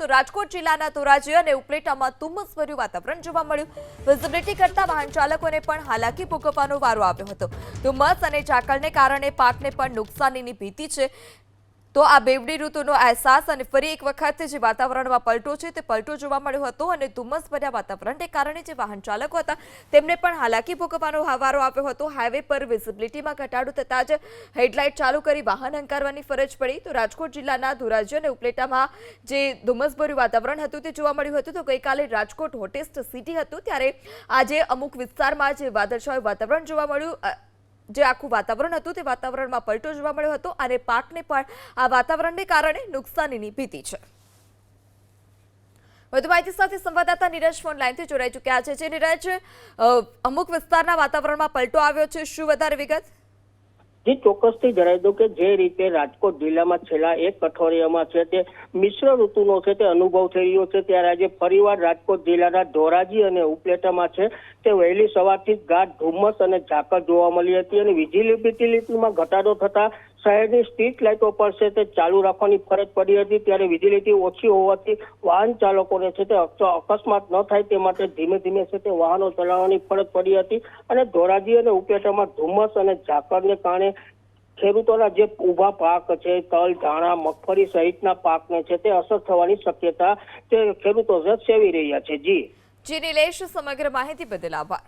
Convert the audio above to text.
તો રાજકોટ જિલ્લાના ધોરાજી અને ઉપલેટામાં ધુમ્મસભર્યું વાતાવરણ જોવા મળ્યું। વિઝિબિલિટી કરતા વાહન ચાલકોને પણ હાલાકી ભોગવવાનો વારો આવ્યો હતો। ધુમ્મસ અને ઝાકળને કારણે પાકને પણ નુકસાનીની ભીતિ છે। તો આ બેવડી ઋતુનો અહેસાસ અને ફરી એક વખત જે વાતાવરણમાં પલટો છે તે પલટો જોવા મળ્યો હતો અને ધુમ્મસભર્યા વાતાવરણને કારણે જે વાહન ચાલકો હતા તેમને પણ હાલાકી ભોગવવાનો વારો આવ્યો હતો। હાઈવે પર વિઝિબિલિટીમાં ઘટાડો થતાં જ હેડલાઇટ ચાલુ કરી વાહન હંકારવાની ફરજ પડી। તો રાજકોટ જિલ્લાના ધોરાજી અને ઉપલેટામાં જે ધુમ્મસભર્યું વાતાવરણ હતું તે જોવા મળ્યું હતું। તો ગઈકાલે રાજકોટ હોટેસ્ટ સિટી હતું, ત્યારે આજે અમુક વિસ્તારમાં જે વાદળછાયું વાતાવરણ જોવા મળ્યું, જે આખું વાતાવરણ હતું તે વાતાવરણમાં પલટો જોવા મળ્યો હતો અને પાકને પણ આ વાતાવરણને કારણે નુકસાનીની ભીતિ છે। વધુ માહિતી સાથે સંવાદદાતા નીરજ ફોન લાઈનથી જોડાઈ ચૂક્યા છે। જે નીરજ, અમુક વિસ્તારના વાતાવરણમાં પલટો આવ્યો છે, શું વધારે વિગત? જી, ચોક્કસથી જણાવી દઉં કે જે રીતે રાજકોટ જિલ્લામાં છેલ્લા એક અઠવાડિયામાં છે તે મિશ્ર ઋતુનો છે તે અનુભવ થઈ રહ્યો છે, ત્યારે આજે ફરીવાર રાજકોટ જિલ્લાના ધોરાજી અને ઉપલેટામાં છે તે વહેલી સવારથી જ ગાઢ ધુમ્મસ અને ઝાકળ જોવા મળી હતી અને વિઝિબિલિટીમાં ઘટાડો થતા શહેરની સ્ટ્રીટ લાઇટો પર છે તે ચાલુ રાખવાની ફરજ પડી હતી। ત્યારે વિઝિબિલિટી ઓછી હોવાથી વાહન ચાલકોને છે તે અકસ્માત ન થાય તે માટે ધીમે ધીમે છે તે વાહનો ચલાવવાની ફરજ પડી હતી અને ધોરાજી અને ઉપલેટામાં ધુમ્મસ અને ઝાકળને કારણે ખેડૂતોના જે ઊભા પાક છે, તલ, ધાણા, મગફળી સહિતના પાકને છે તે અસર થવાની શક્યતા તે ખેડૂતો સેવી રહ્યા છે। જી નિલેશ, સમગ્ર માહિતી બદલ આભાર।